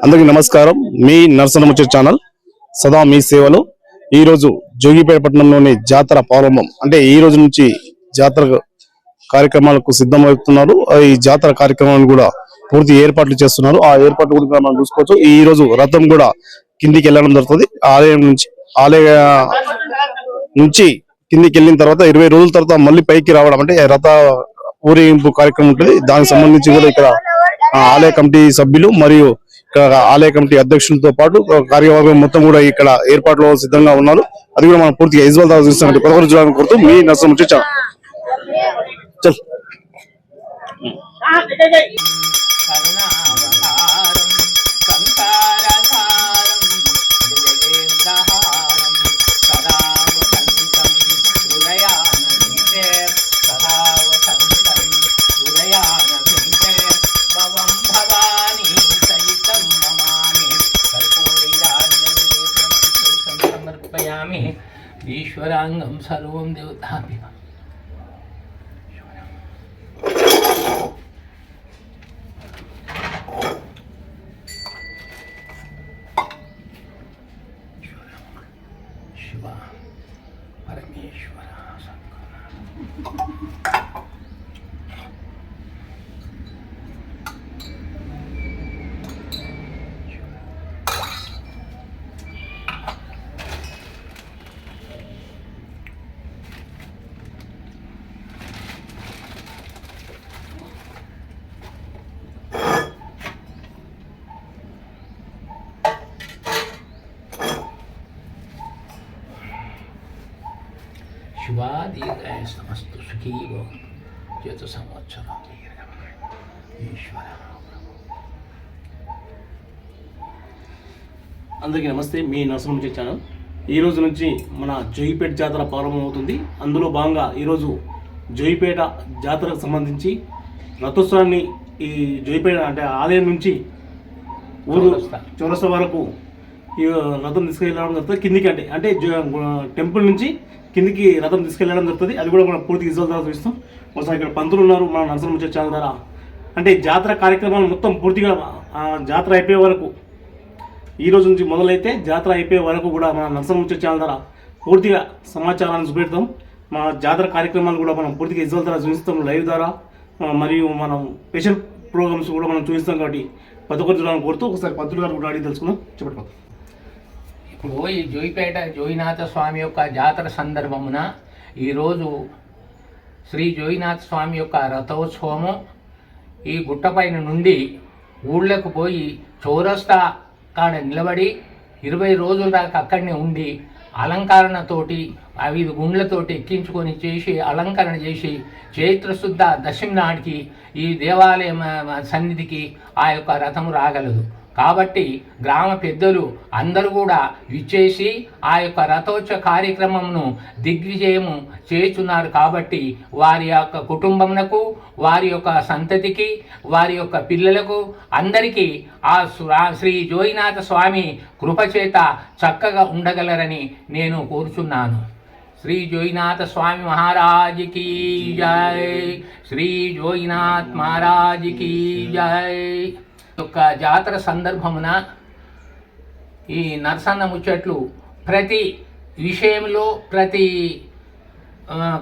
అందరికీ నమస్కారం. మీ నర్సన ముచ్చట ఛానల్ సదా మీ సేవలో. ఈ రోజు జోగిపేట పట్టణంలోని జాతర ప్రారంభం. అంటే ఈ రోజు నుంచి జాతర కార్యక్రమాలకు సిద్ధమవుతున్నారు. ఈ జాతర కార్యక్రమాన్ని కూడా పూర్తి ఏర్పాట్లు చేస్తున్నారు. ఆ ఏర్పాట్లు కూడా మనం చూసుకోవచ్చు. ఈ రోజు రథం కూడా కిందికి వెళ్ళడం జరుగుతుంది. ఆలయం నుంచి కిందికి వెళ్ళిన తర్వాత 20 రోజుల తర్వాత మళ్ళీ పైకి రావడం, అంటే రథ ఊరేగింపు కార్యక్రమం ఉంటుంది. దానికి సంబంధించి కూడా ఇక్కడ ఆలయ కమిటీ సభ్యులు మరియు ఇక్కడ ఆలయ కమిటీ అధ్యక్షులతో పాటు కార్యవర్గం మొత్తం కూడా ఇక్కడ ఏర్పాట్లు సిద్ధంగా ఉన్నారు. అది కూడా మనం పూర్తిగా ఇజ్వల్ దాకా చూస్తున్నట్టు కొరకు చూడాలని కోరుతూ మీ నర్సం వచ్చి ఈశ్వరాంగం సర్వం దేవతాభి శివ పరమేశ్వర శివా దీర్ఘాయస్తమస్తు సుఖీ చేత సంవత్సరం ఈశ్వర. అందరికీ నమస్తే. మీ నర్సన ముచ్చట ఛానల్. ఈ రోజు నుంచి మన జోగిపేట జాతర ప్రారంభమవుతుంది. అందులో భాగంగా ఈరోజు జోగిపేట జాతరకు సంబంధించి రథోత్సవాన్ని ఈ జోగిపేట అంటే ఆలయం నుంచి ఊరు చౌరస్తా వరకు ఈ రథం తీసుకెళ్ళడం జరుగుతుంది. కిందికి అంటే టెంపుల్ నుంచి కిందికి రథం తీసుకెళ్ళడం జరుగుతుంది. అది కూడా మనం పూర్తి విజువల్ ద్వారా చూస్తాం. ఒకసారి ఇక్కడ పంతులు ఉన్నారు మన నర్సన ముచ్చట ఛానల్ ద్వారా. అంటే జాతర కార్యక్రమాలు మొత్తం పూర్తిగా జాతర అయిపోయే వరకు, ఈ రోజు నుంచి మొదలైతే జాతర అయిపోయే వరకు కూడా మన నర్సన ముచ్చట ఛానల్ ద్వారా పూర్తిగా సమాచారాన్ని చూపెడతాం. మన జాతర కార్యక్రమాలు కూడా మనం పూర్తిగా విజువల్ ద్వారా చూపిస్తాం, లైవ్ ద్వారా. మరియు మనం స్పెషల్ ప్రోగ్రామ్స్ కూడా మనం చూపిస్తాం. కాబట్టి ప్రతి ఒక్కరు చూడాలని కోరుతూ ఒకసారి పంతులు గారు కూడా అడిగి తెలుసుకుందాం. చెప్పండి. ఇప్పుడు ఈ జోగిపేట జోగినాథ స్వామి యొక్క జాతర సందర్భమున ఈరోజు శ్రీ జోగినాథ స్వామి యొక్క రథోత్సవము ఈ గుట్టపైన నుండి ఊళ్ళకు పోయి చౌరస్తా కాడ నిలబడి 20 రోజుల దాకా అక్కడనే ఉండి అలంకరణతోటి 5 గుండ్లతోటి ఎక్కించుకొని చేసి అలంకరణ చేసి చైత్రశుద్ధ దశమి నాటికి ఈ దేవాలయం సన్నిధికి ఆ యొక్క రథము రాగలదు. కాబట్టి గ్రామ పెద్దలు అందరూ కూడా విచ్చేసి ఆ యొక్క రథోత్సవ కార్యక్రమమును దిగ్విజయము చేస్తున్నారు. కాబట్టి వారి యొక్క కుటుంబమునకు, వారి యొక్క సంతతికి, వారి యొక్క పిల్లలకు అందరికీ ఆ శ్రీ జోగినాథ స్వామి కృపచేత చక్కగా ఉండగలరని నేను కోరుచున్నాను. శ్రీ జోగినాథ స్వామి మహారాజుకి జై. శ్రీ జోగినాథ్ మహారాజుకి జై. యొక్క జాతర సందర్భమున ఈ నర్సన్న ముచ్చట్లు ప్రతి విషయంలో, ప్రతి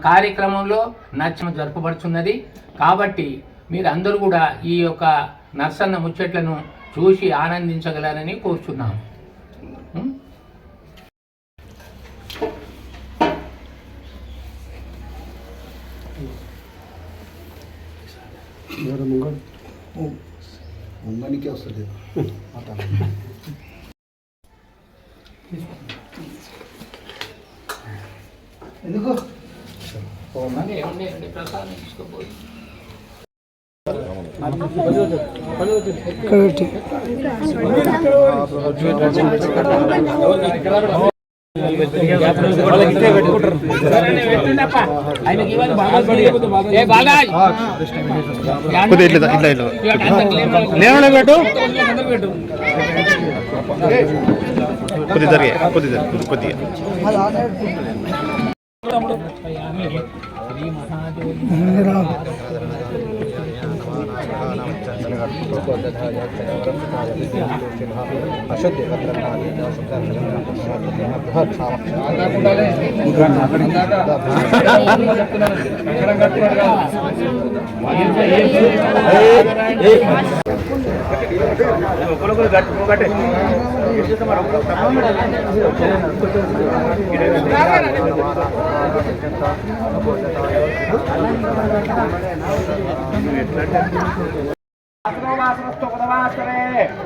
కార్యక్రమంలో జరపబడుతున్నది. కాబట్టి మీరందరూ కూడా ఈ యొక్క నర్సన్న ముచ్చట్లను చూసి ఆనందించగలరని కోరుచున్నాము. ముంగనికే వస్తుంది ఎందుకు ప్రసాదం తీసుకోపోయి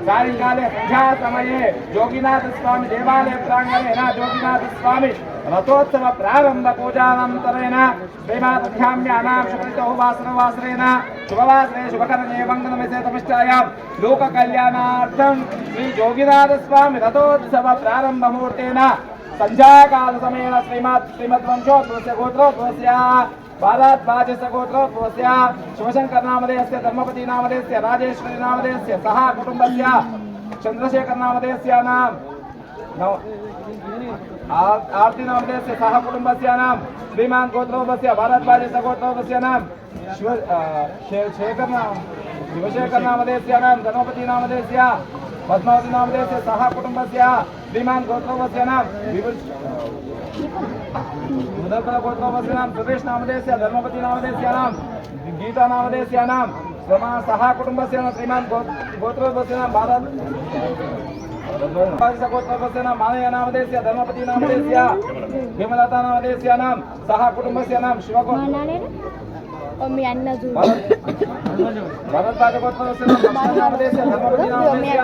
सायंकाले संध्या समये जोगीनाथ स्वामी देवालय प्रांगणे जोगीनाथ स्वामी रथोत्सव प्रारंभ पूजानंतरेण श्रीमाध्याम्यानां शुक्लितो वासरवासरेण शुभवासरे शुभकरणे वंदनमिषेतमिष्टायां लोककल्याणार्थं श्री जोगीनाथ स्वामी रथोत्सव प्रारंभ मुहूर्तेन संध्याकाल समयेन श्रीमद्वंशोत्सवस्य गोत्रोत्सवस्य बालात्वाजस्य गोत्रोत्सवस्य शिवशंकर नामधेयस्य धर्मपति नामधेयस्य राजेश्वरी नामधेयस्य सह कुटुंबस्य चंद्रशेखर नामधेयस्य आरती नामधेयस्य सह कुटुंबस्य श्रीमान गोत्रोत्सवस्य भारद्वाजस्य गोत्रोत्सवस्य शिवशेखर नामधेयस्य धर्मपति नामधेयस्य पद्मावती नामधेयस्य सह कुटुंबस्य श्रीमान गोत्रोत्सवस्य मुदलकर गोत्रोत्सवस्य सुरेश नामधेयस्य धर्मपति नामधेयस्य गीता नामधेयस्य सह कुटुंबस्य श्रीमान गोत्रोत्सवस्य भारत गोत्रोत्सवस्य मानय नामधेयस्य धर्मपति नामधेयस्य हेमलता नामधेयस्य सह कुटुंबस्य भारद्वाज गोत्रोत्सवस्य नामधेयस्य धर्मपति नामधेयस्य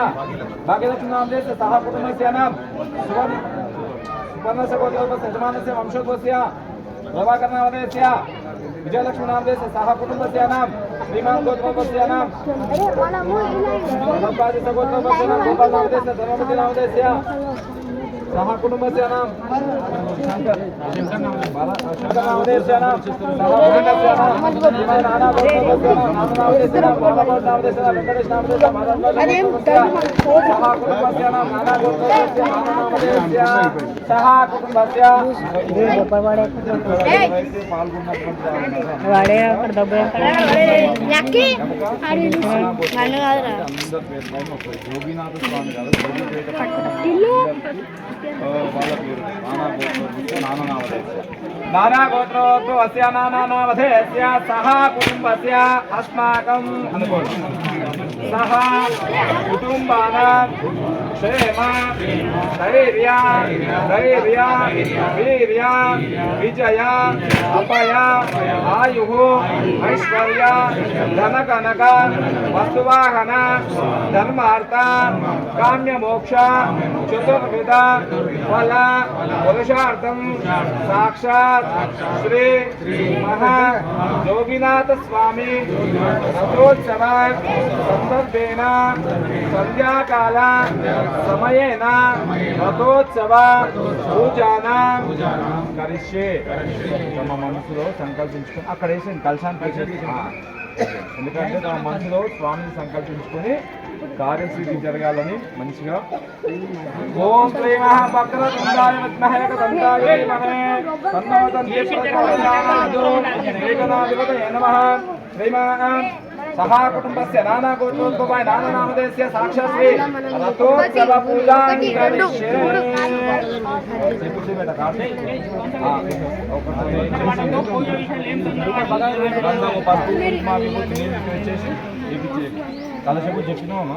भाग्यलक्ष्मी नामधेयस्य सह कुटुंबस्य सुवर्णस्य गोत्रोत्सवस्य यजमानस्य वंशोत्सवस्य प्रभाकर नामधेयस्य विजयलक्ष्मी नामधेयस्य सह कुटुंबस्य श्रीमान गोत्रोत्सवस्य भारद्वाजस्य गोत्रोत्सवस्य गोपाल नामधेयस्य धर्मपति नामधेयस्य सह कुटुंबस्य शंकर नामधेयस्य नाना गोत्रोत्सवस्य नामधेयस्य वेंकटेश नामधेयस्य सह कुटुंबस्य नाना गोत्रोत्सवस्य नामधेयस्य सह कुटुंबस्य जोगीनाथ स्वामी వాళ్ళ పేరు నానా గోత్రోద్భవస్య నానానామధేయస్య సహ కుటుంబస్య అస్మాకం అనుకోండి సహ కుటుంబానాం క్షేమ ధైర్య వీర్య విజయ అపయ ఆయు ఐశ్వర్య ధన కనక వస్తువాహన ధర్మార్థ కామ్య మోక్ష చతుర్విధ ఫల పురుషార్థం సాక్షాత్ శ్రీ మహా యోగినాథ స్వామి రథోత్సవ సందర్భేన సంధ్యాకాల సమయేన రథోత్సవ పూజాన కరిష్యే తమ మనసులో సంకల్పించుకొని అక్కడ వేసి కలశాన్ని ఎందుకంటే తమ మనసులో స్వామిని సంకల్పించుకొని కార్యసిద్ధి జరగాలని మంచిగా ఓం శ్రీ మహాభక్తవృందాయ విద్మహే కదంతాయ ధీమహి తన్నో దంతి ప్రచోదయాత్ ఏకనాధిపతయే నమః శ్రీమాన్ సహా కుటుంబస్య నానా గోత్రోద్భవాయ నానా నామధేయస్య సాక్షాత్ శ్రీ రథోత్సవ పూజాం కరిష్యే కలశపు చెప్పినావా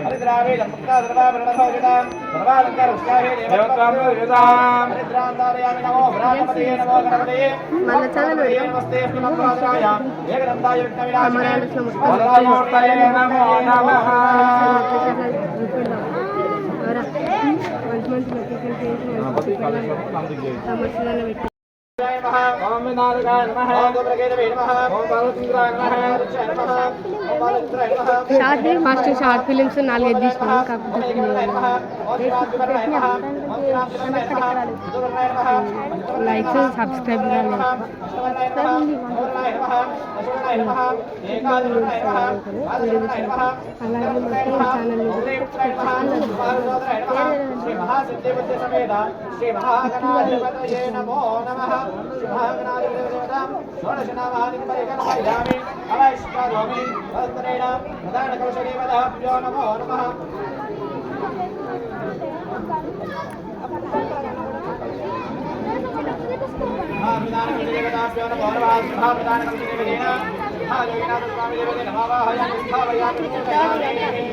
हरिद्रावे दत्ता सर्वा प्रणभोजनां सर्वालंकार उत्साहे देवत्वां विदां हरिद्रान्दारयामि नमो भ्रातपदये नमो गणपतये మన ఛానల్ नमस्ते नमोराय एकदन्ताय विघ्नविनाशिने वरदामूर्तये नमो नमः ओम नारायणाय नमः ओम गोब्रकेतवे नमः ओम बालचंद्राय नमः ऋषाय नमः ओम बालचंद्राय नमः ఫస్ట్ షార్ట్ ఫిలిమ్స్ 4 తీసినాను కాకపోతే లైక్స్ సబ్స్క్రైబ్ కాలేదు అలాగే మా ఛానల్ శ్రీ మహాగణాధిపతయే నమో నమః శ్రీ మహాగణాధిపతయే షోడశనామాని పరిగణయామి అవైష్కారోమి వదనేన ప్రధాన కౌశలేవదాభ్యో నమో నమః మహాప్రధాన కౌశలేవదాభ్యో నమో నమః మహాప్రధాన కౌశలేవదేన మహాయోగినాథ స్వామి దేవతే నమః స్థావయామి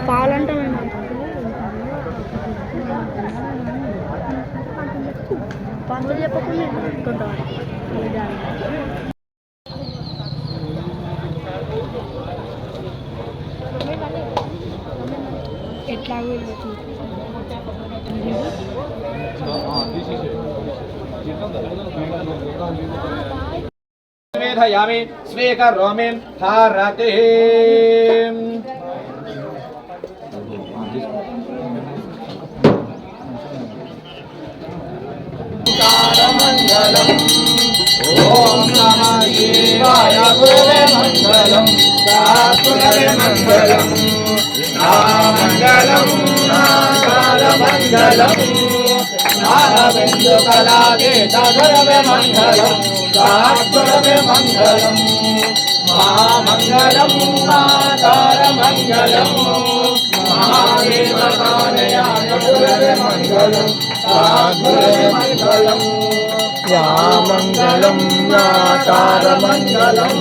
పాలంటే పంతులు చెప్పకుండా ఎట్లా मेधयामि स्वीकरोमि हारति ओम नमः शिवाय गुरुवे मंगलम सात्वरे मंगलम नामंगलम नाकार मंगलम नारविंदु कलादे तगरवे मंगलम सात्वरे मंगलम महामंगलम नाकार मंगलम महादेवतानया गुरुवे मंगलम सात्वरे मंगलम या मंगलम नाकार मंगलम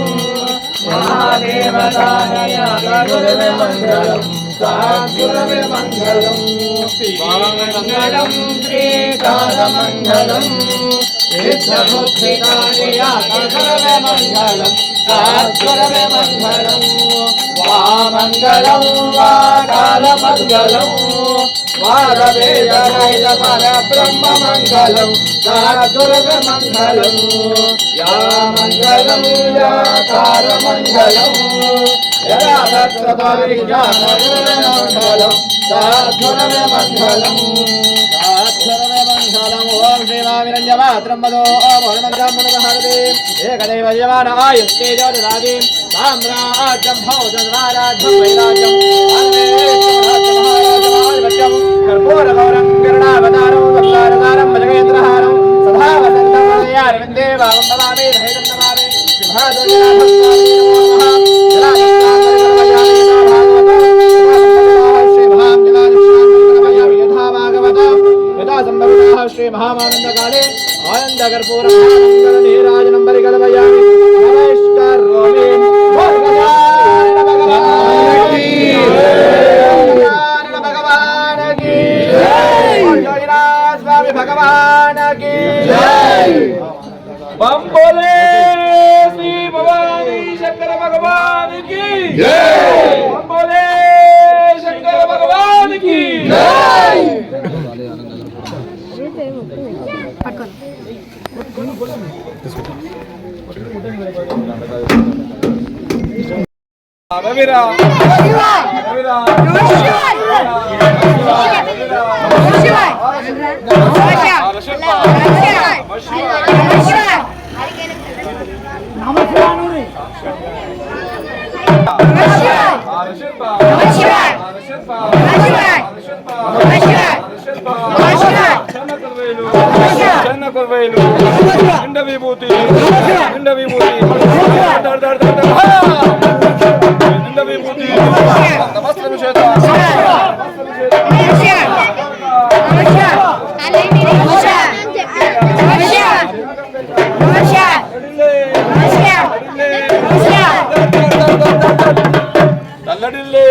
महादेवतानया गुरुवे मंगलम सात्वरे मंगलम मंगलम श्रीकार मंगलम सिद्धबुद्धिकार्या गुरुवे मंगलम सात्वरे मंगलम वामंगलम वाकाल मंगलम वारवेदनैल परब्रह्म मंगलम सात्वरे मंगलम या मंगलम याकार मंगलम यदाभद्रपरिज्ञानगुरुवे मंगलम सात्वरे मंगलम सात्वरे मंगलम ఓం శ్రీమావిరంజమాత్రం వదో ఓం మునమహారదే ఏకదైవ యమాన ఆయుస్తేజోరాది సామ్రాజ్యం భౌజరాజ్యం వైరాజ్యం ఆర్వేశ్వరాజ్యం కర్పూరగౌరం కరుణావతారం సంసారదారం భజగేంద్రహారం సదా వసంతం వదయారవిందే భావం భవామి రహితం నమామి శ్రీ మహామానంద కాళే ఆనంద కర్పూర నీరాజనం పరికల్పయామి నమస్కారోమి భగవాన్ కి స్వామి భగవాన్ కి बम बोले श्री भवानी शंकर भगवान की जय। बम बोले शंकर भगवान की जय। रविरा रविरा విభూతి తల్లడిల్లే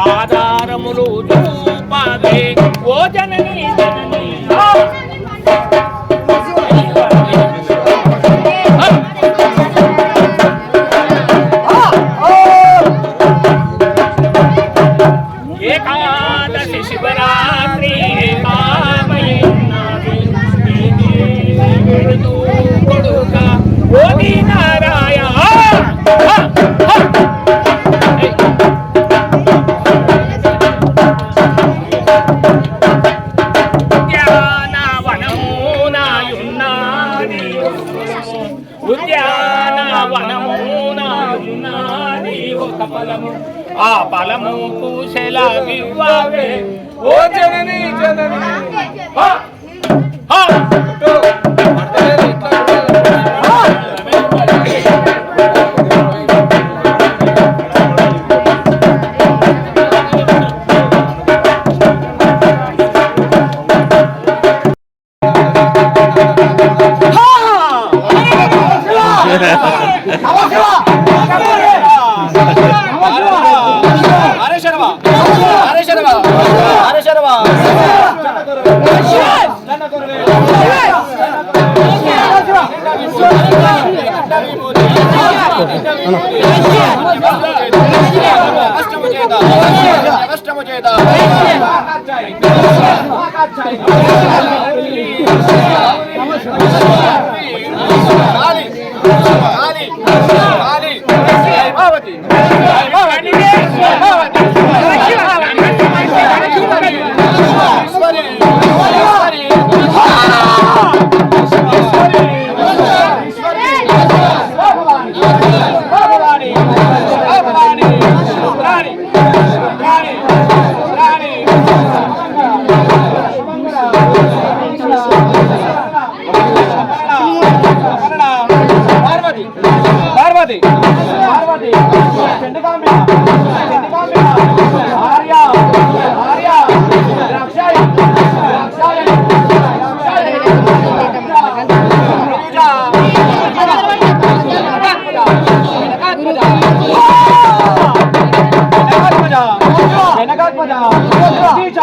ఆధారములు చూపదే ఓ జననీ జననీ ఏకాదశి శివరాత్రి కొడుక ఓ నారాయణ ఆ ఫలము పూసెల వివ్వవే ఓ జననీ జననీ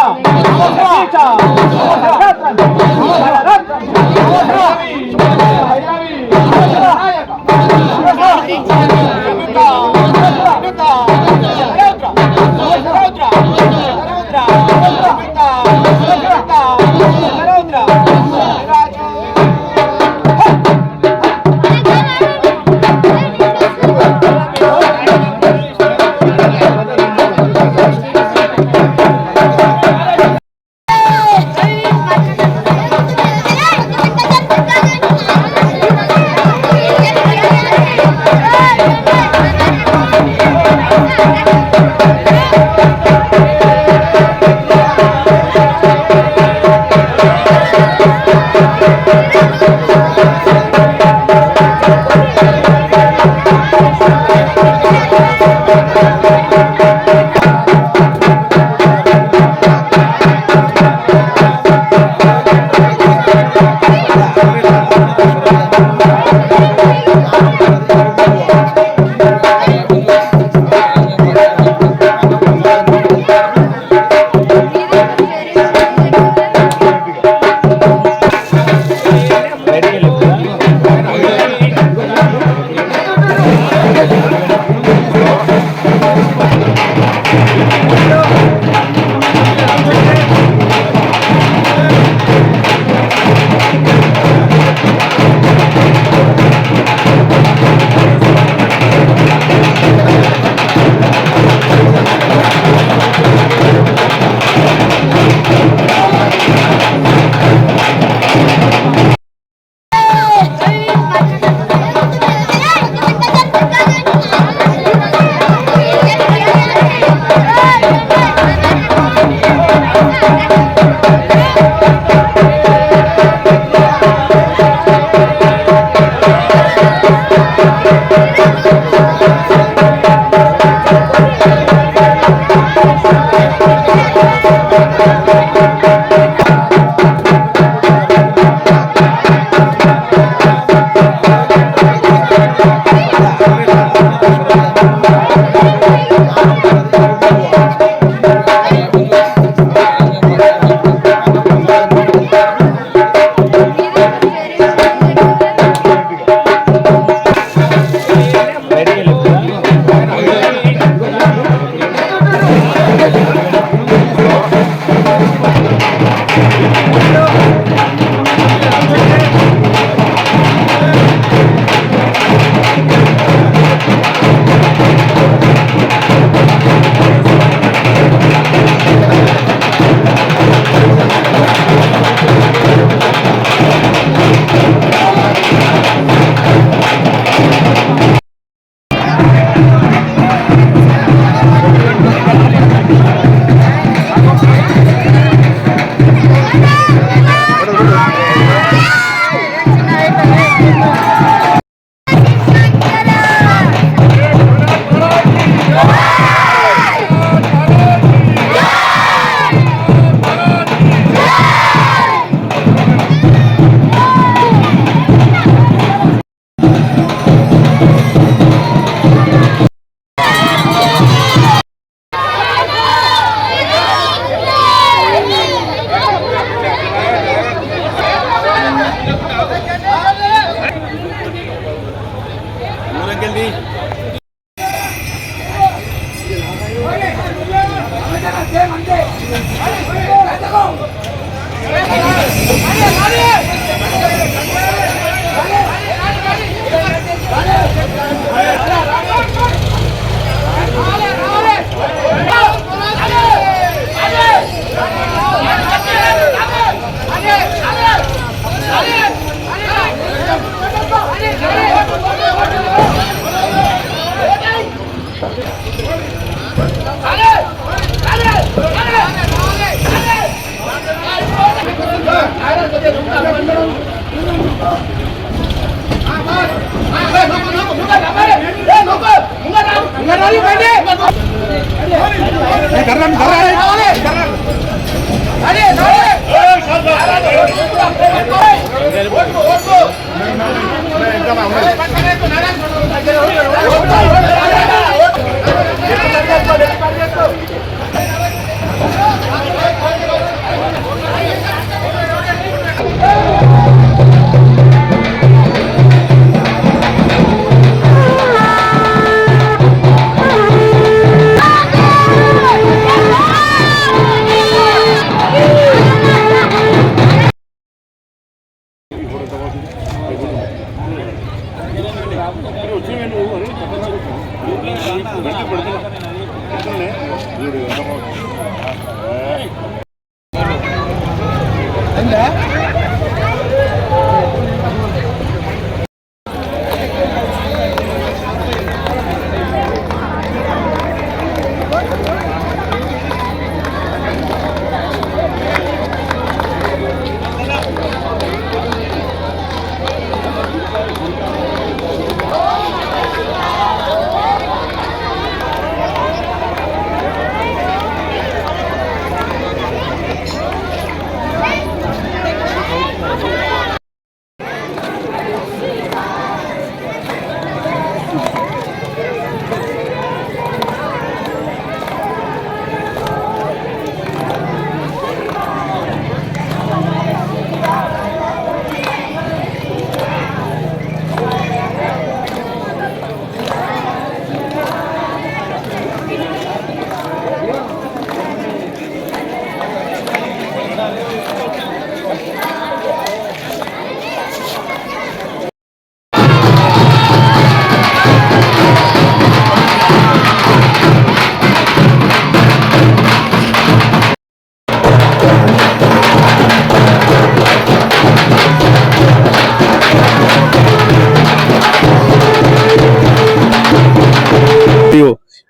Gracias.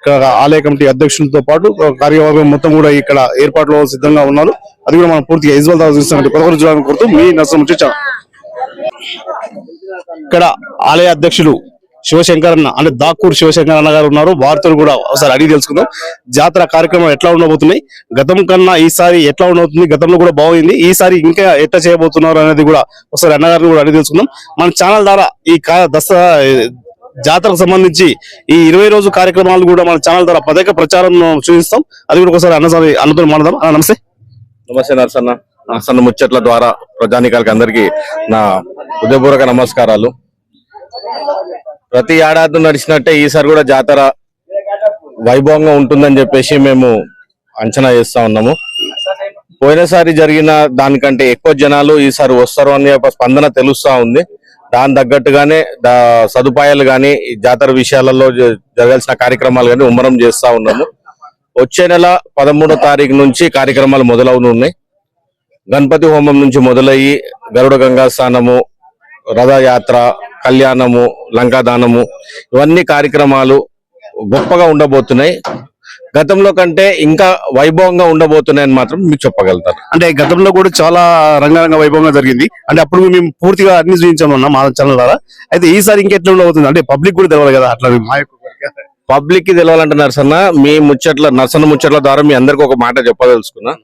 ఇక్కడ ఆలయ కమిటీ అధ్యక్షులతో పాటు కార్యవర్గం మొత్తం కూడా ఇక్కడ ఏర్పాట్లో సిద్ధంగా ఉన్నారు. అది కూడా మనం పూర్తిగా ఇజ్వల్ దాకా చూస్తున్నట్టు పొరవరుచడానికి కోరుతూ మీ నర్సన ముచ్చట. ఇక్కడ ఆలయ అధ్యక్షులు శివశంకరన్న అంటే దాకూర్ శివశంకరన్న గారు ఉన్నారు. వారితో కూడా ఒకసారి అడిగి తెలుసుకుందాం. జాతర కార్యక్రమం ఎట్లా ఉండబోతున్నాయి, గతం కన్నా ఈసారి ఎట్లా ఉండబోతుంది, గతంలో కూడా బాగుంది, ఈసారి ఇంకా ఎట్లా చేయబోతున్నారు అనేది కూడా ఒకసారి అన్నగారిని కూడా అడిగి తెలుసుకుందాం. మన ఛానల్ ద్వారా ఈ దసరా జాతరకు సంబంధించి ఈ 20 రోజు కార్యక్రమాలు కూడా మన ఛానల్ ద్వారా పదేక ప్రచారం చూపిస్తాం. అది కూడా ఒకసారి అన్నతో మాట్లాడదాం. నమస్తే. నమస్తే నరసన్న. నరసన్న ముచ్చట్ల ద్వారా ప్రజానికాలకి అందరికీ నా హృదయపూర్వక నమస్కారాలు. ప్రతి ఏడాది నడిచినట్టే ఈసారి కూడా జాతర వైభవంగా ఉంటుందని చెప్పేసి మేము అంచనా చేస్తా ఉన్నాము. పోయినసారి జరిగిన దానికంటే ఎక్కువ జనాలు ఈసారి వస్తారు అనే ఒక స్పందన తెలుస్తా ఉంది. దాని తగ్గట్టుగానే సదుపాయాలు కానీ జాతర విషయాలలో జరగాల్సిన కార్యక్రమాలు కానీ ముమ్మరం చేస్తా ఉన్నాము. వచ్చే నెల 13వ తారీఖు నుంచి కార్యక్రమాలు మొదలవునున్నాయి. గణపతి హోమం నుంచి మొదలయ్యి గరుడ గంగా స్నానము, రథయాత్ర, కళ్యాణము, లంకాదానము, ఇవన్నీ కార్యక్రమాలు గొప్పగా ఉండబోతున్నాయి. గతంలో కంటే ఇంకా వైభవంగా ఉండబోతున్నాయని మాత్రం మీకు చెప్పగలుగుతాను. అంటే గతంలో కూడా చాలా రంగారంగ వైభవంగా జరిగింది. అంటే అప్పుడు మేము పూర్తిగా అన్ని చూపించామన్నా మా ఛానల్ ద్వారా. అయితే ఈసారి ఇంకెట్లా ఉండబోతుంది అంటే పబ్లిక్ కూడా తెలవాలి కదా. అట్లా పబ్లిక్ కి తెలవాలంటే నరసన్న మీ నరసన్న ముచ్చట్ల ద్వారా మీ అందరికి ఒక మాట చెప్పదలుచుకున్నా.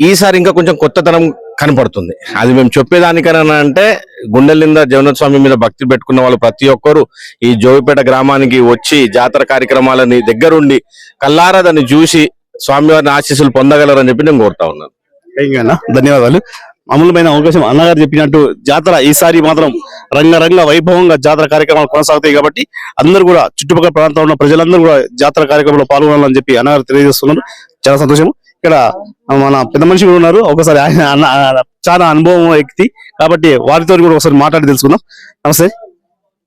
ఈసారి ఇంకా కొంచెం కొత్తతనం కనపడుతుంది. అది మేము చెప్పేదానికైనా అంటే గుండెలింద జగన్నాథ స్వామి మీద భక్తి పెట్టుకున్న వాళ్ళు ప్రతి ఒక్కరు ఈ జోగిపేట గ్రామానికి వచ్చి జాతర కార్యక్రమాలని దగ్గరుండి కల్లారా దాన్ని చూసి స్వామివారిని ఆశీస్సులు పొందగలరని చెప్పి నేను కోరుతా ఉన్నాను. ధన్యవాదాలు. అమూల్యమైన అవకాశం. అన్నగారు చెప్పినట్టు జాతర ఈసారి మాత్రం రంగరంగ వైభవంగా జాతర కార్యక్రమాలు కొనసాగుతాయి కాబట్టి అందరూ కూడా చుట్టుపక్కల ప్రాంతంలో ఉన్న ప్రజలందరూ కూడా జాతర కార్యక్రమంలో పాల్గొనాలని చెప్పి అన్నగారు తెలియజేస్తున్నారు. చాలా సంతోషం. ఇక్కడ మన పెద్ద మనిషి కూడా ఉన్నారు. ఒకసారి ఆయన చాలా అనుభవం వ్యక్తి కాబట్టి వారితో కూడా ఒకసారి మాట్లాడి తెలుసుకుందాం. నమస్తే,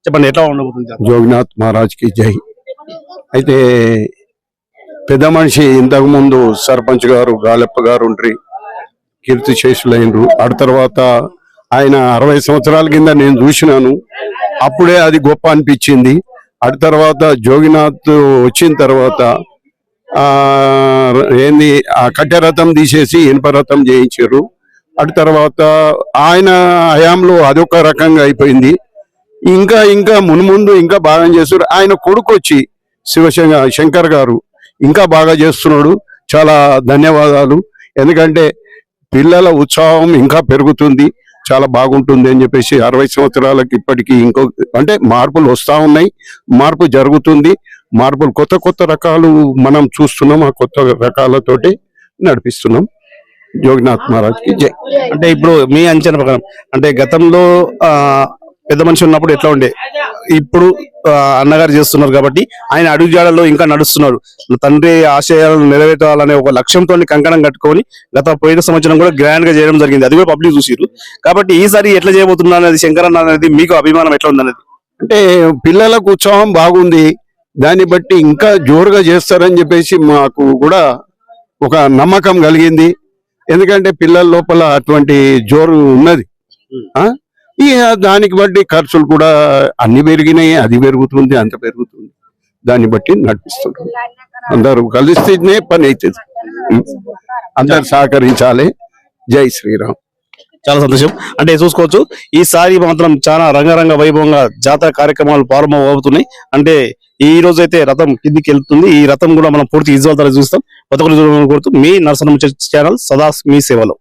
చెప్పండి ఎట్లా ఉండబోతుంది? జోగినాథ్ మహారాజ్ కి జై. అయితే పెద్ద మనిషి ఇంతకు ముందు సర్పంచ్ గారు గాలెప్ప గారు ఉండ్రి కీర్తి శేషులైనరు. ఆ తర్వాత ఆయన 60 సంవత్సరాల కింద నేను చూసినాను. అప్పుడే అది గొప్ప అనిపించింది. ఆ తర్వాత జోగినాథ్ వచ్చిన తర్వాత ఏంది ఆ కట్టెరథం తీసేసి ఇనుపరథం చేయించారు. అటు తర్వాత ఆయన హయాంలో అదొక రకంగా అయిపోయింది. ఇంకా ఇంకా మున్ముందు ఇంకా బాగా చేస్తారు. ఆయన కొడుకు వచ్చి శంకర్ గారు ఇంకా బాగా చేస్తున్నాడు. చాలా ధన్యవాదాలు. ఎందుకంటే పిల్లల ఉత్సాహం ఇంకా పెరుగుతుంది, చాలా బాగుంటుంది అని చెప్పేసి 60 సంవత్సరాలకి ఇప్పటికీ ఇంకో అంటే మార్పులు వస్తా ఉన్నాయి, మార్పు జరుగుతుంది. మార్పులు కొత్త కొత్త రకాలు మనం చూస్తున్నాం. ఆ కొత్త రకాలతోటి నడిపిస్తున్నాం. జోగినాథ్ మహారాజ్ కి జై. అంటే ఇప్పుడు మీ అంచనా ప్రకారం అంటే గతంలో పెద్ద మనిషి ఉన్నప్పుడు ఎట్లా ఉండే, ఇప్పుడు అన్నగారు చేస్తున్నారు కాబట్టి ఆయన అడుగుజాడల్లో ఇంకా నడుస్తున్నారు. తండ్రి ఆశయాలను నెరవేర్చాలనే ఒక లక్ష్యంతో కంకణం కట్టుకొని పోయిన సంవత్సరం కూడా గ్రాండ్ గా చేయడం జరిగింది. అది కూడా పబ్లిక్ చూసిరు. కాబట్టి ఈసారి ఎట్లా చేయబోతున్నా అనేది శంకరన్న అనేది మీకు అభిమానం ఎట్లా ఉందనేది? అంటే పిల్లలకు ఉత్సాహం బాగుంది. దాన్ని బట్టి ఇంకా జోరుగా చేస్తారని చెప్పేసి మాకు కూడా ఒక నమ్మకం కలిగింది. ఎందుకంటే పిల్లల లోపల అటువంటి జోరు ఉన్నది. ఇక దానికి బట్టి ఖర్చులు కూడా అన్ని పెరిగినాయి, అది పెరుగుతుంది, అంత పెరుగుతుంది. దాన్ని బట్టి నడిపిస్తున్నారు. అందరూ కలిస్తేనే పని అవుతుంది. అందరు సహకరించాలి. జై శ్రీరామ్. చాలా సంతోషం. అంటే చూసుకోవచ్చు ఈసారి మాత్రం చాలా రంగరంగ వైభవంగా జాతర కార్యక్రమాలు ప్రారంభం అవుతున్నాయి. అంటే ఈ రోజు అయితే రథం కిందికి వెళ్తుంది. ఈ రథం కూడా మనం పూర్తి విజువల్ ద్వారా చూస్తాం. కొత్త కోరుతూ మీ నరసన్న ముచ్చట ఛానల్ సదా మీ సేవలో.